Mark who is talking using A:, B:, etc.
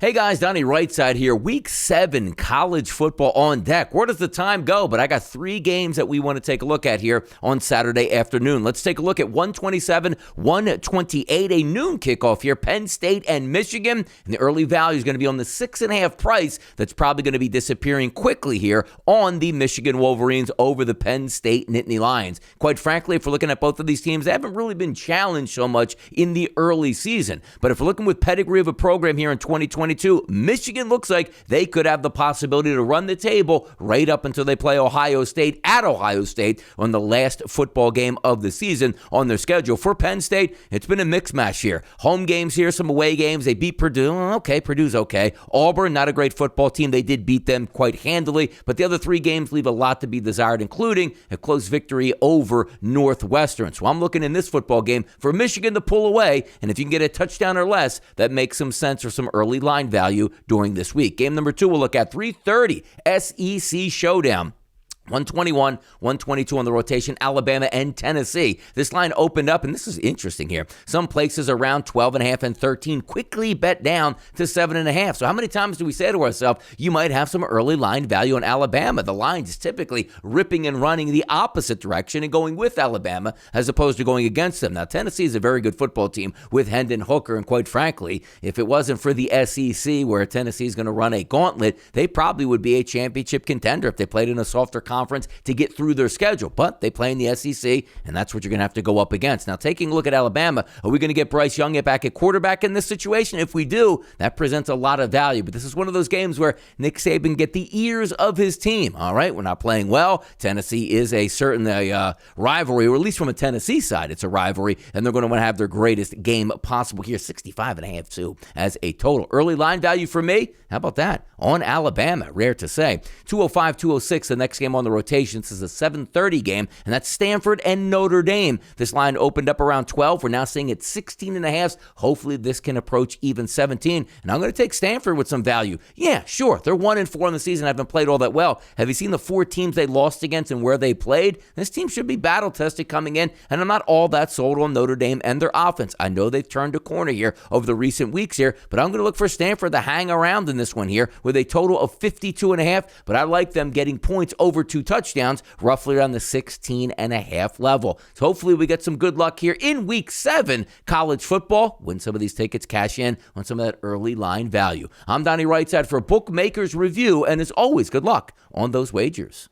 A: Hey guys, Donnie RightSide here. Week 7 college football on deck. Where does the time go? But I got 3 games that we want to take a look at here on Saturday afternoon. Let's take a look at 127, 128, a noon kickoff here. Penn State and Michigan. And the early value is going to be on the 6.5 price. That's probably going to be disappearing quickly here on the Michigan Wolverines over the Penn State Nittany Lions. Quite frankly, if we're looking at both of these teams, they haven't really been challenged so much in the early season. But if we're looking with pedigree of a program here in 2022, Michigan looks like they could have the possibility to run the table right up until they play Ohio State at Ohio State on the last football game of the season on their schedule. For Penn State, it's been a mixed match here. Home games here, some away games. They beat Purdue. Okay, Purdue's okay. Auburn, not a great football team. They did beat them quite handily, but the other 3 games leave a lot to be desired, including a close victory over Northwestern. So I'm looking in this football game for Michigan to pull away, and if you can get a touchdown or less, that makes some sense for some early line value during this week. Game number 2, we'll look at 3:30 SEC Showdown. 121, 122 on the rotation, Alabama and Tennessee. This line opened up, and this is interesting here. Some places around 12.5 and 13 quickly bet down to 7.5. So how many times do we say to ourselves, you might have some early line value on Alabama? The line is typically ripping and running the opposite direction and going with Alabama as opposed to going against them. Now, Tennessee is a very good football team with Hendon Hooker, and quite frankly, if it wasn't for the SEC where Tennessee is going to run a gauntlet, they probably would be a championship contender if they played in a softer conference to get through their schedule. But they play in the SEC, and that's what you're going to have to go up against. Now, taking a look at Alabama, are we going to get Bryce Young back at quarterback in this situation? If we do, that presents a lot of value. But this is one of those games where Nick Saban get the ears of his team. All right, we're not playing well. Tennessee is a certain rivalry, or at least from a Tennessee side, it's a rivalry, and they're going to want to have their greatest game possible here. 65.5 too as a total. Early line value for me, how about that? On Alabama, rare to say. 205, 206, the next game on the rotation. This is a 7:30 game, and that's Stanford and Notre Dame. This line opened up around 12. We're now seeing it 16.5. Hopefully this can approach even 17. And I'm going to take Stanford with some value. Yeah, sure. They're 1-4 in the season. Haven't played all that well. Have you seen the 4 teams they lost against and where they played? This team should be battle-tested coming in, and I'm not all that sold on Notre Dame and their offense. I know they've turned a corner here over the recent weeks here, but I'm going to look for Stanford to hang around in this one here with a total of 52.5, but I like them getting points over 2 touchdowns, roughly around the 16.5 level. So hopefully we get some good luck here in week 7 college football. Win some of these tickets, cash in on some of that early line value. I'm Donnie RightSide for Bookmakers Review, and as always, good luck on those wagers.